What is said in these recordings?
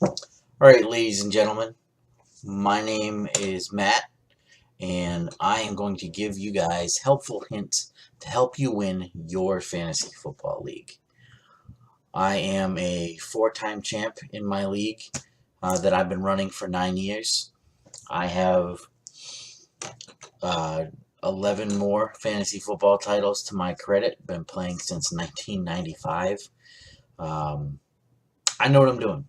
All right, ladies and gentlemen, my name is Matt, and I am going to give you guys helpful hints to help you win your fantasy football league. I am a four-time champ in my league that I've been running for 9 years. I have uh, 11 more fantasy football titles to my credit. Been playing since 1995. Um, I know what I'm doing.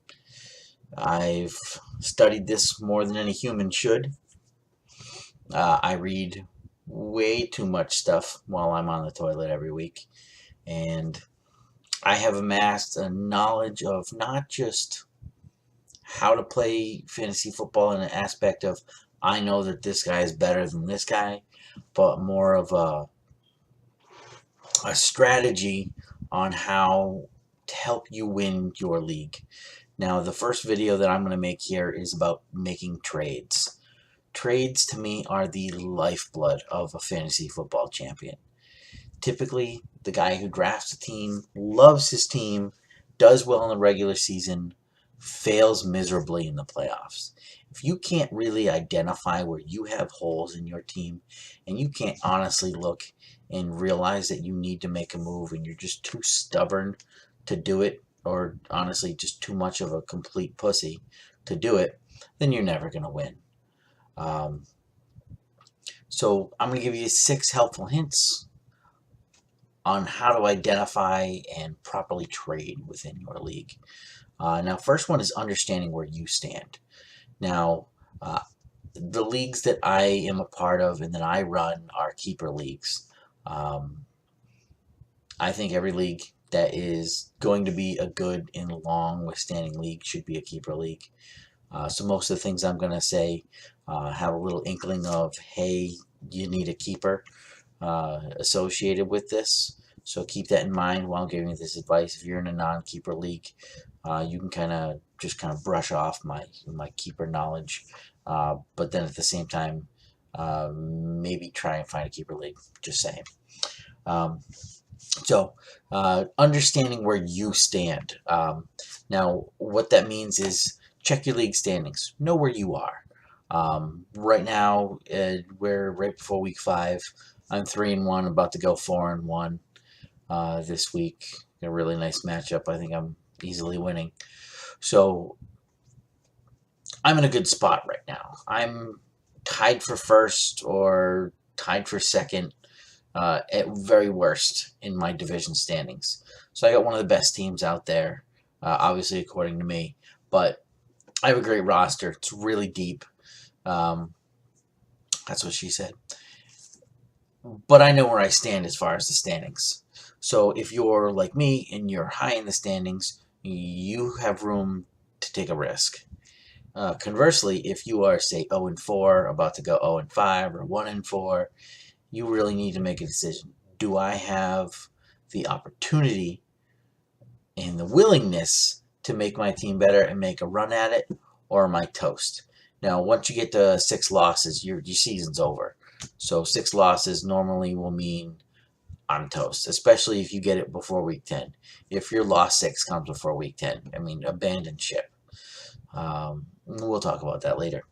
I've studied this more than any human should. I read way too much stuff while I'm on the toilet every week, and I have amassed a knowledge of not just how to play fantasy football in an aspect of I know that this guy is better than this guy, but more of a strategy on how to help you win your league. Now, the first video that I'm going to make here is about making trades. Trades to me are the lifeblood of a fantasy football champion. Typically, the guy who drafts a team, loves his team, does well in the regular season, fails miserably in the playoffs. If you can't really identify where you have holes in your team, and you can't honestly look and realize that you need to make a move and you're just too stubborn to do it, or honestly just too much of a complete pussy to do it, then you're never going to win. Um, so I'm going to give you 6 helpful hints on how to identify and properly trade within your league. Now, first one is understanding where you stand. Now, uh, the leagues that I am a part of and that I run are keeper leagues. I think every league that is going to be a good and long withstanding league should be a keeper league. So most of the things I'm going to say have a little inkling of, hey, you need a keeper associated with this. So keep that in mind while giving you this advice. If you're in a non-keeper league, you can kind of brush off my keeper knowledge, but then at the same time, maybe try and find a keeper league. Just saying. So understanding where you stand. Now, what that means is check your league standings. Know where you are. Right now, we're right before week 5. I'm 3-1, about to go 4-1 this week. A really nice matchup. I think I'm easily winning. So I'm in a good spot right now. I'm tied for first or tied for second at very worst in my division standings. So I got one of the best teams out there, obviously according to me. But I have a great roster. It's really deep. That's what she said. But I know where I stand as far as the standings. So if you're like me and you're high in the standings, you have room to take a risk. Conversely, if you are, say, 0-4, about to go 0-5 or 1-4, you really need to make a decision. Do I have the opportunity and the willingness to make my team better and make a run at it, or am I toast? Now, once you get to 6 losses, your season's over. So 6 losses normally will mean I'm toast, especially if you get it before week 10. If your loss 6 comes before week 10, I mean, abandon ship. We'll talk about that later.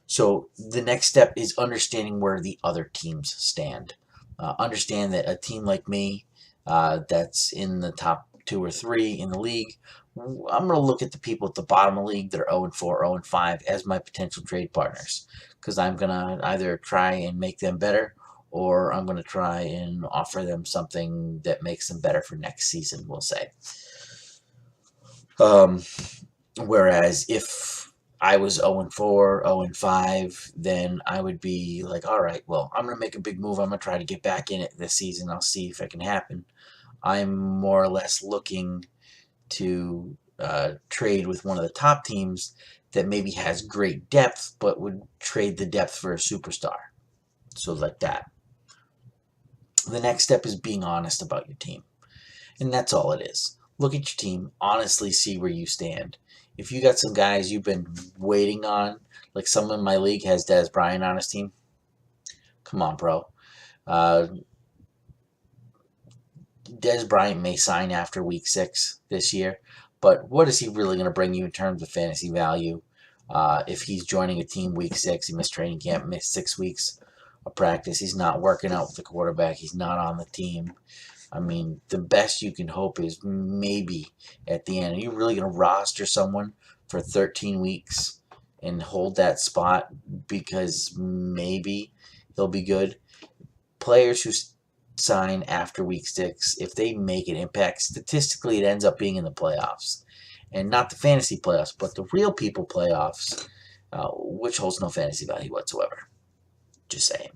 So the next step is understanding where the other teams stand. Understand that a team like me that's in the top 2 or 3 in the league, I'm going to look at the people at the bottom of the league that are 0-4, 0-5 as my potential trade partners, because I'm going to either try and make them better, or I'm going to try and offer them something that makes them better for next season, we'll say. Whereas if I was 0-4, 0-5, then I would be like, all right, well, I'm going to make a big move. I'm going to try to get back in it this season. I'll see if it can happen. I'm more or less looking to trade with one of the top teams that maybe has great depth, but would trade the depth for a superstar. So like that. The next step is being honest about your team. And that's all it is. Look at your team, honestly see where you stand. If you got some guys you've been waiting on, like someone in my league has Dez Bryant on his team, come on, bro. Dez Bryant may sign after week 6 this year, But what is he really going to bring you in terms of fantasy value? If he's joining a team week 6, he missed training camp, missed 6 weeks of practice. He's not working out with the quarterback. He's not on the team. I mean, the best you can hope is maybe at the end. Are you really going to roster someone for 13 weeks and hold that spot because maybe he'll be good? Players who sign after week 6, if they make an impact, statistically it ends up being in the playoffs. And not the fantasy playoffs, but the real people playoffs, which holds no fantasy value whatsoever. Just saying.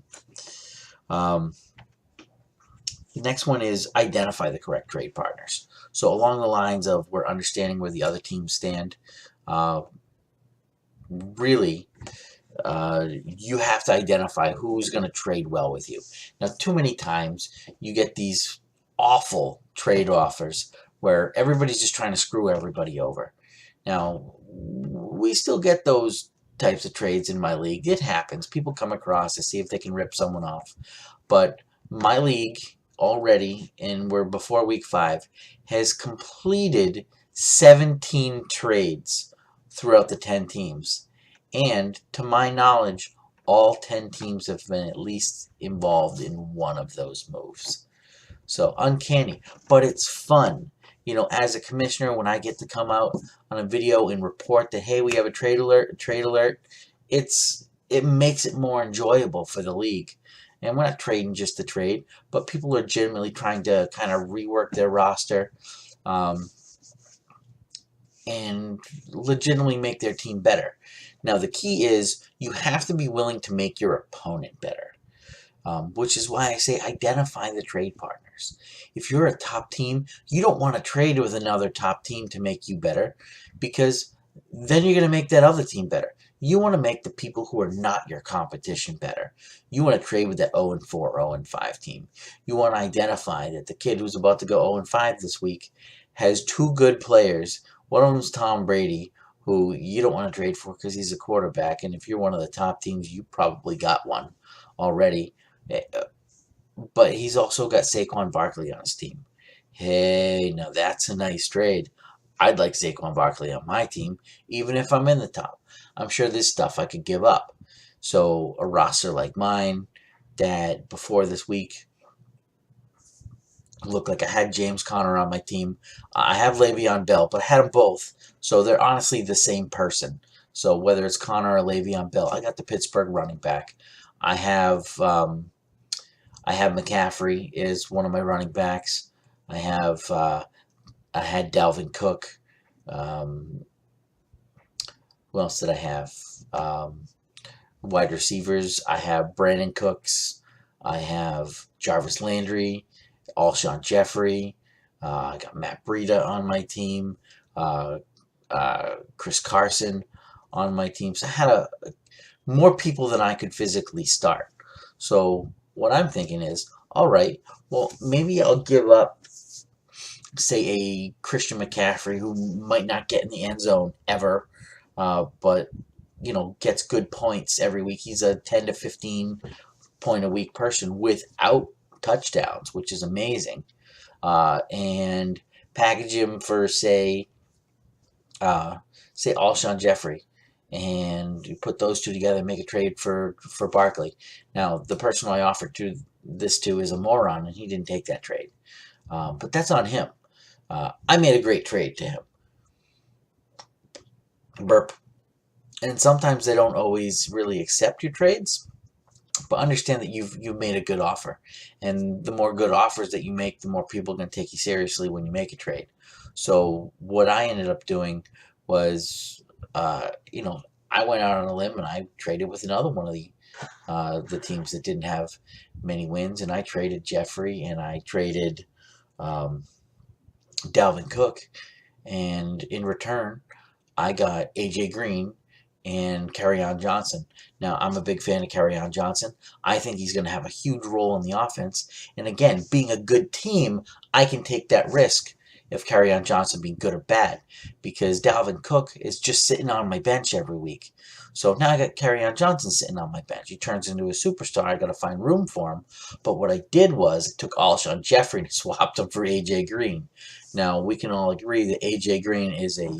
The next one is identify the correct trade partners. So along the lines of we're understanding where the other teams stand, really, you have to identify who's going to trade well with you. Now, too many times you get these awful trade offers where everybody's just trying to screw everybody over. Now, we still get those types of trades in my league. It happens. People come across to see if they can rip someone off. But my league already, and we're before week 5, has completed 17 trades throughout the 10 teams. And to my knowledge, all 10 teams have been at least involved in one of those moves. So uncanny, but it's fun. You know, as a commissioner, when I get to come out on a video and report that, hey, we have a trade alert, it makes it more enjoyable for the league. And we're not trading just to trade, but people are legitimately trying to kind of rework their roster and legitimately make their team better. Now, the key is you have to be willing to make your opponent better, which is why I say identify the trade partners. If you're a top team, you don't want to trade with another top team to make you better, because then you're going to make that other team better. You want to make the people who are not your competition better. You want to trade with that 0-4, 0-5 team. You want to identify that the kid who's about to go 0-5 this week has 2 good players. One of them is Tom Brady, who you don't want to trade for because he's a quarterback. And if you're one of the top teams, you probably got one already. But he's also got Saquon Barkley on his team. Hey, now that's a nice trade. I'd like Saquon Barkley on my team, even if I'm in the top. I'm sure there's stuff I could give up. So a roster like mine that before this week looked like I had James Conner on my team. I have Le'Veon Bell, but I had them both. So they're honestly the same person. So whether it's Conner or Le'Veon Bell, I got the Pittsburgh running back. I have McCaffrey is one of my running backs. I had Dalvin Cook. Who else did I have? Wide receivers. I have Brandon Cooks. I have Jarvis Landry, Alshon Jeffrey. I got Matt Breida on my team. Chris Carson on my team. So I had more people than I could physically start. So what I'm thinking is, all right, well, maybe I'll give up, say, a Christian McCaffrey who might not get in the end zone ever, but, you know, gets good points every week. He's a 10 to 15 point a week person without touchdowns, which is amazing. And package him for, say Alshon Jeffrey, and you put those two together and make a trade for Barkley. Now, the person I offered this to is a moron, and he didn't take that trade. But that's on him. I made a great trade to him. Burp. And sometimes they don't always really accept your trades, but understand that you've made a good offer. And the more good offers that you make, the more people are going to take you seriously when you make a trade. So what I ended up doing was, I went out on a limb and I traded with another one of the teams that didn't have many wins, and I traded Jeffrey and I traded Dalvin Cook, and in return, I got AJ Green and Kerryon Johnson. Now, I'm a big fan of Kerryon Johnson. I think he's going to have a huge role in the offense. And again, being a good team, I can take that risk. if Kerryon Johnson being good or bad, because Dalvin Cook is just sitting on my bench every week. So now I got Kerryon Johnson sitting on my bench. He turns into a superstar. I got to find room for him. But what I did was I took Alshon Jeffrey and swapped him for AJ Green. Now we can all agree that AJ Green is a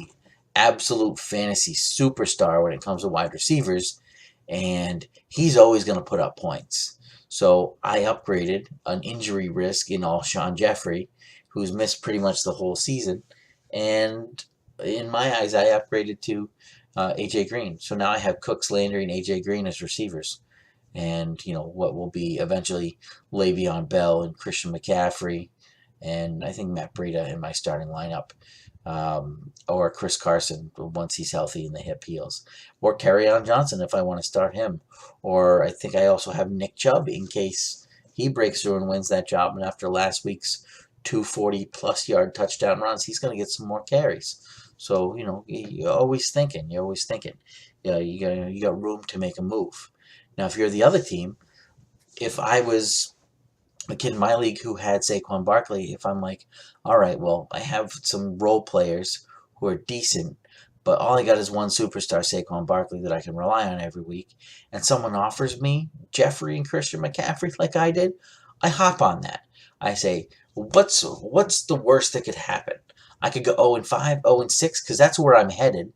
absolute fantasy superstar when it comes to wide receivers, and he's always going to put up points. So I upgraded an injury risk in Alshon Jeffrey, who's missed pretty much the whole season, and in my eyes, I upgraded to AJ Green. So now I have Cooks, Landry, and AJ Green as receivers, and what will be eventually Le'Veon Bell and Christian McCaffrey, and I think Matt Breida in my starting lineup. Or Chris Carson once he's healthy and the hip heals, or Kerryon Johnson if I want to start him, or I think I also have Nick Chubb in case he breaks through and wins that job, and after last week's 240-plus yard touchdown runs, he's going to get some more carries. So you're always thinking. Yeah, you got room to make a move. Now, if you're the other team, if I was a kid in my league who had Saquon Barkley, if I'm like, all right, well, I have some role players who are decent, but all I got is one superstar, Saquon Barkley, that I can rely on every week, and someone offers me Jeffrey and Christian McCaffrey like I did, I hop on that. I say, what's the worst that could happen? I could go 0-5, 0-6, because that's where I'm headed.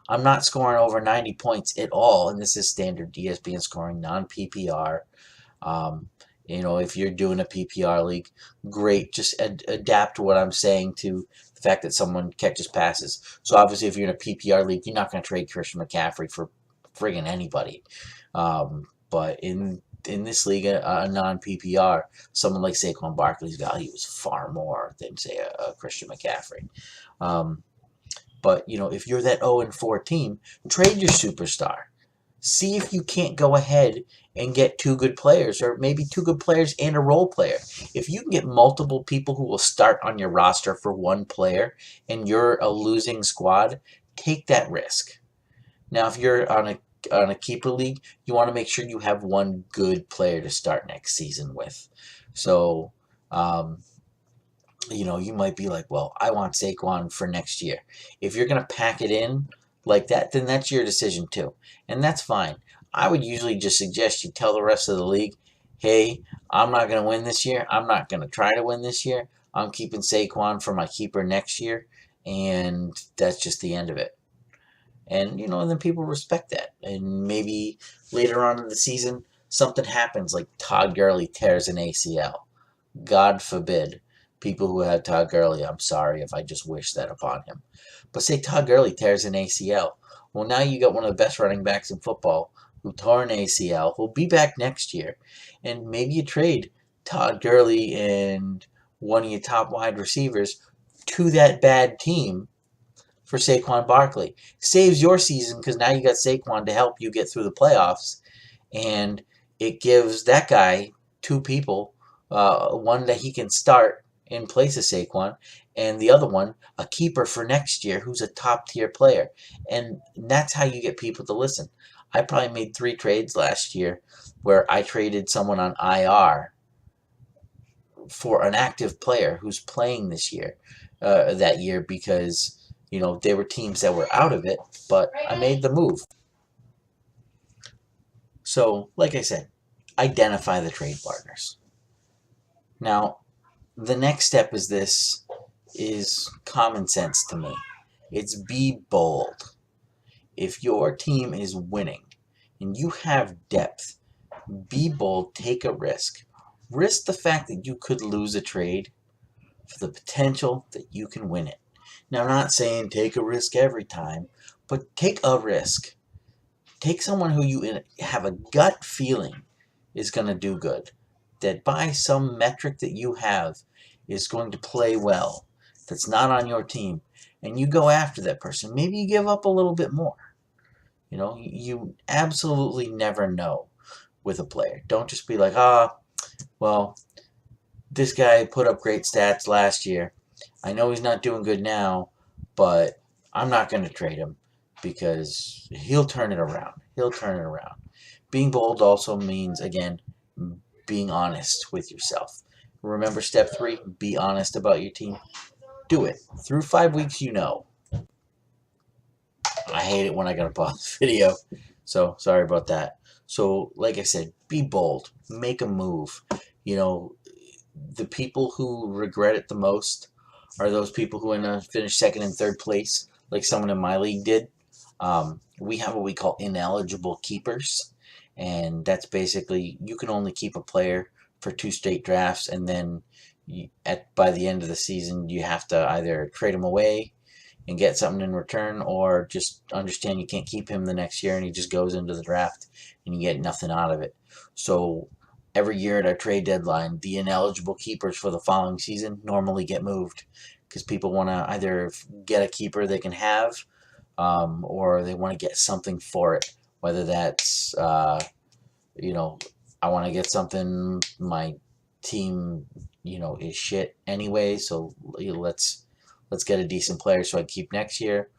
I'm not scoring over 90 points at all, and this is standard ESPN scoring, non-PPR. If you're doing a PPR league, great. Just adapt what I'm saying to the fact that someone catches passes. So obviously, if you're in a PPR league, you're not going to trade Christian McCaffrey for friggin' anybody. But in this league, a non-PPR, someone like Saquon Barkley's value is far more than, say, a Christian McCaffrey. But if you're that 0-4 team, trade your superstar. See if you can't go ahead and get two good players, or maybe two good players and a role player. If you can get multiple people who will start on your roster for one player and you're a losing squad, take that risk. Now, if you're on a keeper league, you want to make sure you have one good player to start next season with. So, you might be like, well, I want Saquon for next year. If you're going to pack it in like that, then that's your decision too. And that's fine. I would usually just suggest you tell the rest of the league, hey, I'm not going to win this year. I'm not going to try to win this year. I'm keeping Saquon for my keeper next year. And that's just the end of it. And, and then people respect that. And maybe later on in the season, something happens like Todd Gurley tears an ACL. God forbid. People who had Todd Gurley, I'm sorry if I just wish that upon him. But say Todd Gurley tears an ACL. Well, now you got one of the best running backs in football who tore an ACL, who'll be back next year. And maybe you trade Todd Gurley and one of your top wide receivers to that bad team for Saquon Barkley. Saves your season because now you got Saquon to help you get through the playoffs. And it gives that guy two people, one that he can start in place of Saquon, and the other one, a keeper for next year who's a top-tier player. And that's how you get people to listen. I probably made 3 trades last year where I traded someone on IR for an active player who's playing this year, that year, because, they were teams that were out of it, but I made the move. So, like I said, identify the trade partners. Now, the next step is common sense to me. It's be bold. If your team is winning and you have depth, be bold, take a risk. Risk the fact that you could lose a trade for the potential that you can win it. Now, I'm not saying take a risk every time, but take a risk. Take someone who you have a gut feeling is going to do good, that by some metric that you have is going to play well, that's not on your team, and you go after that person. Maybe you give up a little bit more. You absolutely never know with a player. Don't just be like, well, this guy put up great stats last year. I know he's not doing good now, but I'm not going to trade him because he'll turn it around. Being bold also means, again, being honest with yourself. Remember step 3, be honest about your team. Do it. Through 5 weeks, you know. I hate it when I gotta pause the video. So sorry about that. So like I said, be bold. Make a move. You know, the people who regret it the most are those people who finish second and third place, like someone in my league did. We have what we call ineligible keepers, and that's basically you can only keep a player for 2 straight drafts, and then by the end of the season, you have to either trade him away and get something in return, or just understand you can't keep him the next year and he just goes into the draft and you get nothing out of it. So every year at our trade deadline, the ineligible keepers for the following season normally get moved because people want to either get a keeper they can have, or they want to get something for it, whether that's I want to get something, my team is shit anyway, so let's get a decent player so I keep next year,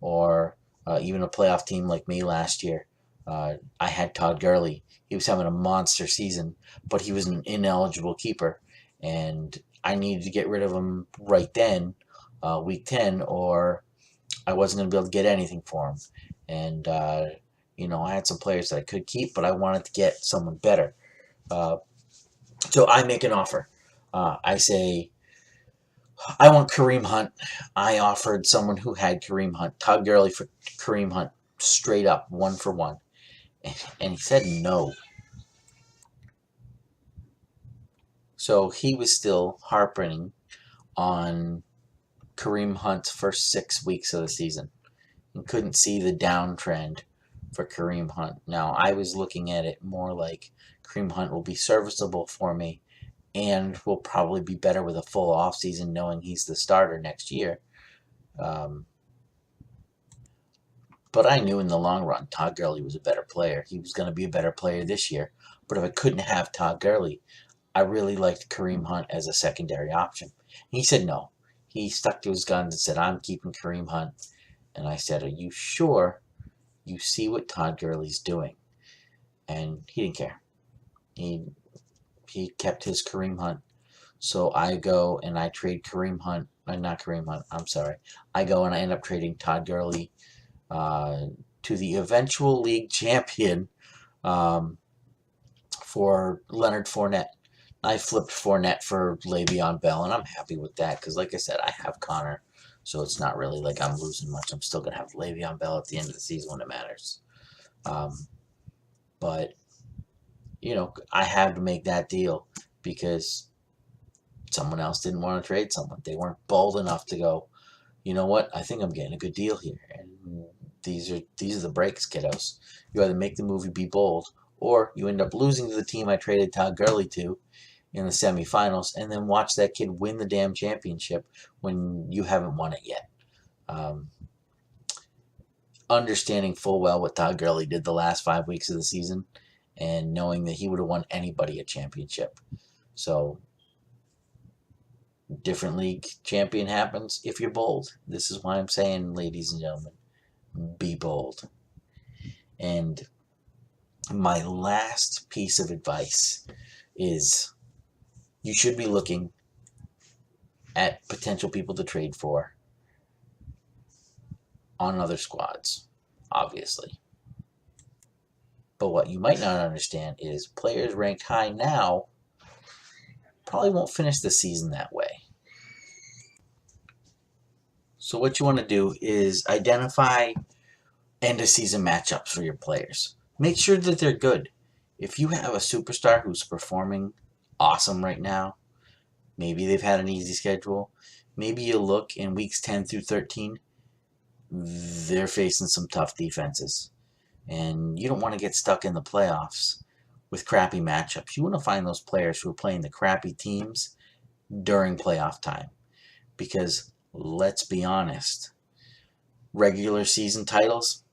or even a playoff team like me last year. I had Todd Gurley. He was having a monster season, but he was an ineligible keeper, and I needed to get rid of him right then, week 10, or I wasn't going to be able to get anything for him. And, I had some players that I could keep, but I wanted to get someone better. So I make an offer. I say, I want Kareem Hunt. I offered someone who had Kareem Hunt, Todd Gurley for Kareem Hunt, straight up, 1-for-1. And he said no. So he was still harping on Kareem Hunt's first 6 weeks of the season and couldn't see the downtrend for Kareem Hunt. Now, I was looking at it more like Kareem Hunt will be serviceable for me and will probably be better with a full offseason knowing he's the starter next year. But I knew in the long run Todd Gurley was a better player. He was going to be a better player this year. But if I couldn't have Todd Gurley, I really liked Kareem Hunt as a secondary option. He said no. He stuck to his guns and said, I'm keeping Kareem Hunt. And I said, are you sure you see what Todd Gurley's doing? And he didn't care. He kept his Kareem Hunt. So I go and I trade Kareem Hunt. Not Kareem Hunt, I'm sorry. I go and I end up trading Todd Gurley to the eventual league champion for Leonard Fournette. I flipped Fournette for Le'Veon Bell, and I'm happy with that because, like I said, I have Connor, so it's not really like I'm losing much. I'm still going to have Le'Veon Bell at the end of the season when it matters. But, I had to make that deal because someone else didn't want to trade someone. They weren't bold enough to go, you know what, I think I'm getting a good deal here. And these are the breaks, kiddos. You either make the move and be bold, or you end up losing to the team I traded Todd Gurley to in the semifinals, and then watch that kid win the damn championship when you haven't won it yet. Understanding full well what Todd Gurley did the last 5 weeks of the season, and knowing that he would have won anybody a championship. So, different league champion happens if you're bold. This is why I'm saying, ladies and gentlemen, be bold. And my last piece of advice is you should be looking at potential people to trade for on other squads, obviously. But what you might not understand is players ranked high now probably won't finish the season that way. So what you want to do is identify end of season matchups for your players. Make sure that they're good. If you have a superstar who's performing awesome right now, maybe they've had an easy schedule, maybe you look in weeks 10 through 13, they're facing some tough defenses. And you don't want to get stuck in the playoffs with crappy matchups. You want to find those players who are playing the crappy teams during playoff time. Because, let's be honest, regular season titles,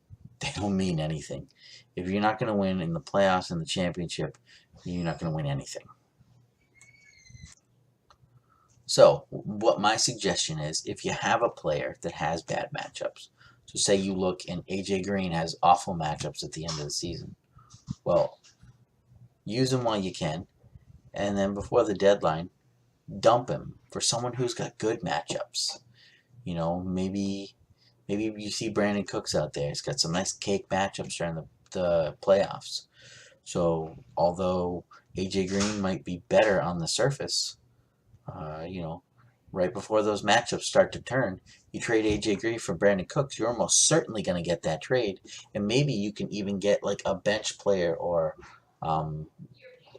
they don't mean anything. If you're not going to win in the playoffs and the championship, you're not going to win anything. So, what my suggestion is, if you have a player that has bad matchups, so say you look and AJ Green has awful matchups at the end of the season, well, use them while you can, and then before the deadline, dump him for someone who's got good matchups. Maybe you see Brandon Cooks out there. He's got some nice cake matchups during the playoffs. So although AJ Green might be better on the surface, you know, right before those matchups start to turn, you trade AJ Green for Brandon Cooks, you're almost certainly going to get that trade, and maybe you can even get like a bench player or um,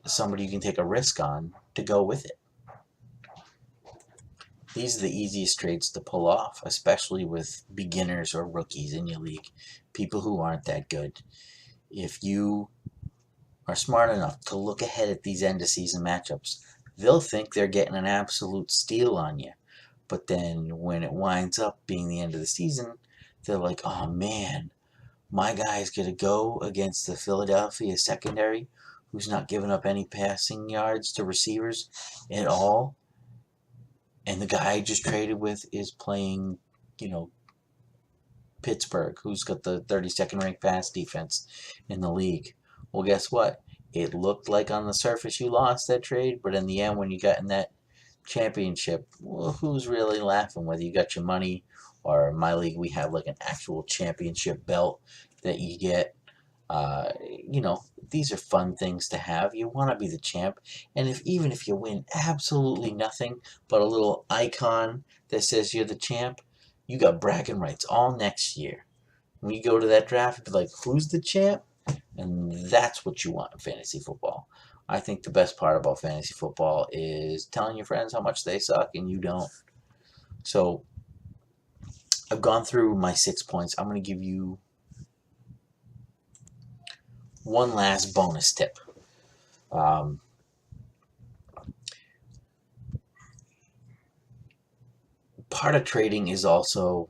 somebody you can take a risk on to go with it. These are the easiest trades to pull off, especially with beginners or rookies in your league, people who aren't that good. If you are smart enough to look ahead at these end of season matchups, they'll think they're getting an absolute steal on you. But then when it winds up being the end of the season, they're like, oh man, my guy's going to go against the Philadelphia secondary, who's not giving up any passing yards to receivers at all. And the guy I just traded with is playing, Pittsburgh, who's got the 32nd ranked pass defense in the league. Well, guess what? It looked like on the surface you lost that trade, but in the end, when you got in that championship, well, who's really laughing? Whether you got your money, or in my league, we have like an actual championship belt that you get. Uh, these are fun things to have. You want to be the champ, and even if you win absolutely nothing but a little icon that says you're the champ, you got bragging rights all next year. When you go to that draft, be like, who's the champ? And that's what you want in fantasy football. I think the best part about fantasy football is telling your friends how much they suck and you don't. So I've gone through my 6 points. I'm going to give you one last bonus tip. Part of trading is also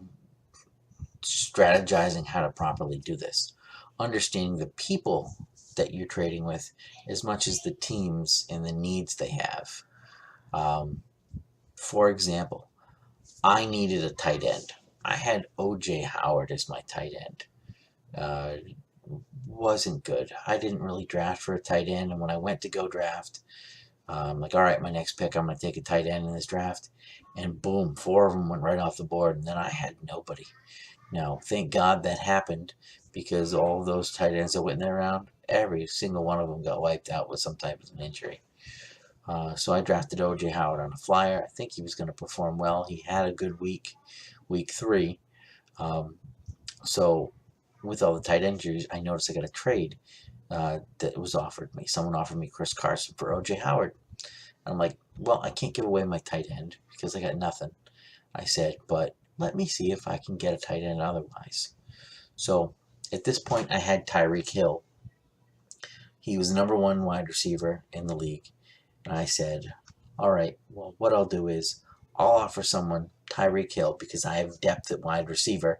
strategizing how to properly do this. Understanding the people that you're trading with as much as the teams and the needs they have. For example, I needed a tight end. I had O.J. Howard as my tight end. Wasn't good. I didn't really draft for a tight end, and when I went to go draft, I'm like, all right, my next pick, I'm going to take a tight end in this draft. And boom, 4 of them went right off the board, and then I had nobody. Now, thank God that happened, because all of those tight ends that went in there around, every single one of them got wiped out with some type of an injury. So I drafted O.J. Howard on a flyer. I think he was going to perform well. He had a good week 3. So with all the tight injuries, I noticed I got a trade that was offered me. Someone offered me Chris Carson for O.J. Howard. And I'm like, well, I can't give away my tight end because I got nothing. I said, but let me see if I can get a tight end otherwise. So at this point, I had Tyreek Hill. He was the number 1 wide receiver in the league. And I said, all right, well, what I'll do is I'll offer someone Tyreek Hill because I have depth at wide receiver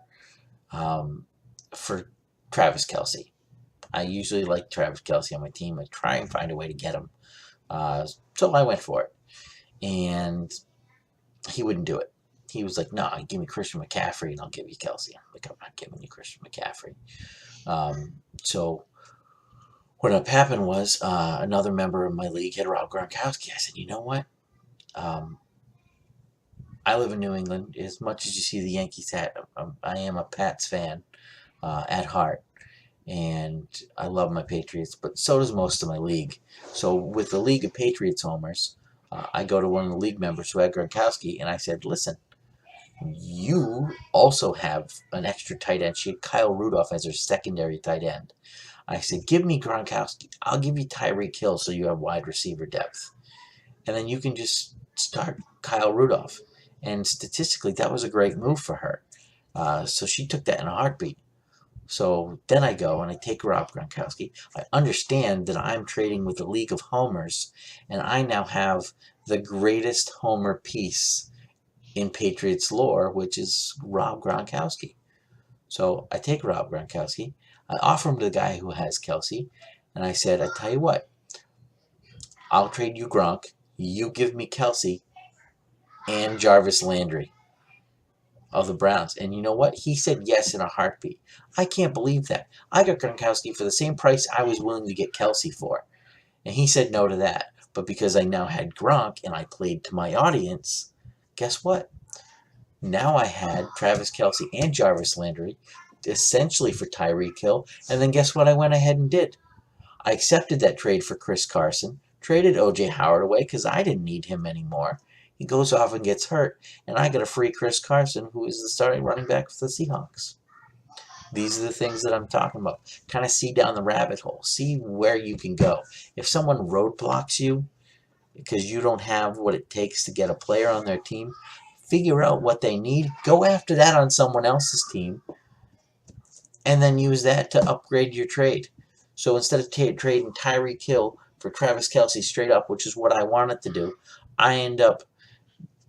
for Travis Kelce. I usually like Travis Kelce on my team. I try and find a way to get him. So I went for it. And he wouldn't do it. He was like, no, give me Christian McCaffrey and I'll give you Kelce. I'm like, I'm not giving you Christian McCaffrey. So what happened was another member of my league had Rob Gronkowski. I said, you know what? I live in New England. As much as you see the Yankees hat, I am a Pats fan at heart. And I love my Patriots, but so does most of my league. So with the League of Patriots homers, I go to one of the league members who had Gronkowski, and I said, listen, you also have an extra tight end. She had Kyle Rudolph as her secondary tight end. I said, give me Gronkowski. I'll give you Tyreek Hill so you have wide receiver depth. And then you can just start Kyle Rudolph. And statistically, that was a great move for her. So she took that in a heartbeat. So then I go and I take Rob Gronkowski. I understand that I'm trading with the League of Homers, and I now have the greatest homer piece in Patriots lore, which is Rob Gronkowski. So I take Rob Gronkowski. I offer him to the guy who has Kelce, and I said, I tell you what, I'll trade you Gronk. You give me Kelce and Jarvis Landry of the Browns. And you know what? He said yes in a heartbeat. I can't believe that. I got Gronkowski for the same price I was willing to get Kelce for. And he said no to that. But because I now had Gronk and I played to my audience, guess what? Now I had Travis Kelce and Jarvis Landry essentially for Tyreek Hill. And then guess what I went ahead and did? I accepted that trade for Chris Carson, traded O.J. Howard away because I didn't need him anymore. He goes off and gets hurt, and I got a free Chris Carson, who is the starting running back for the Seahawks. These are the things that I'm talking about. Kind of see down the rabbit hole. See where you can go. If someone roadblocks you because you don't have what it takes to get a player on their team, figure out what they need. Go after that on someone else's team, and then use that to upgrade your trade. So instead of trading Tyreek Hill for Travis Kelce straight up, which is what I wanted to do, I end up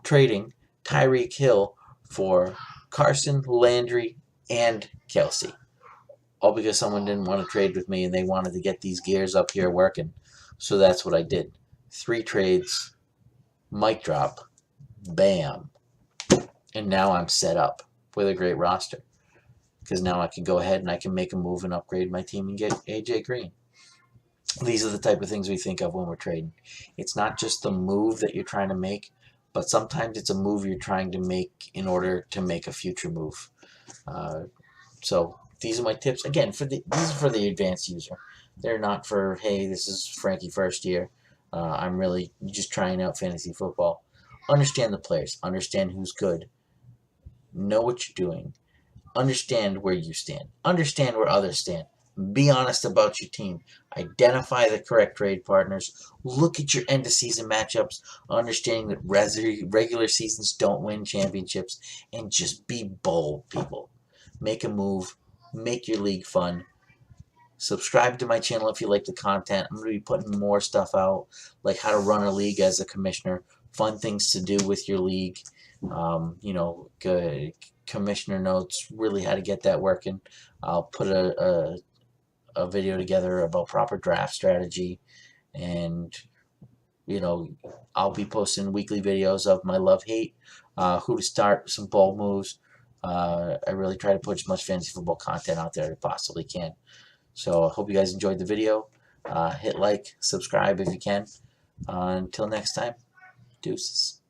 trading Tyreek Hill for Carson, Landry, and Kelce. All because someone didn't want to trade with me and they wanted to get these gears up here working. So that's what I did. 3 trades, mic drop, bam. And now I'm set up with a great roster. Because now I can go ahead and I can make a move and upgrade my team and get AJ Green. These are the type of things we think of when we're trading. It's not just the move that you're trying to make, but sometimes it's a move you're trying to make in order to make a future move. So these are my tips. Again, these are for the advanced user. They're not for, hey, this is Frankie first year. I'm really just trying out fantasy football. Understand the players. Understand who's good. Know what you're doing. Understand where you stand. Understand where others stand. Be honest about your team. Identify the correct trade partners. Look at your end-of-season matchups, understanding that regular seasons don't win championships, and just be bold, people. Make a move. Make your league fun. Subscribe to my channel if you like the content. I'm going to be putting more stuff out, like how to run a league as a commissioner, fun things to do with your league, commissioner notes, really how to get that working. I'll put a video together about proper draft strategy, and I'll be posting weekly videos of my love-hate, who to start, some bold moves. I really try to put as much fantasy football content out there as I possibly can. So I hope you guys enjoyed the video. Hit like, subscribe if you can. Until next time, deuces.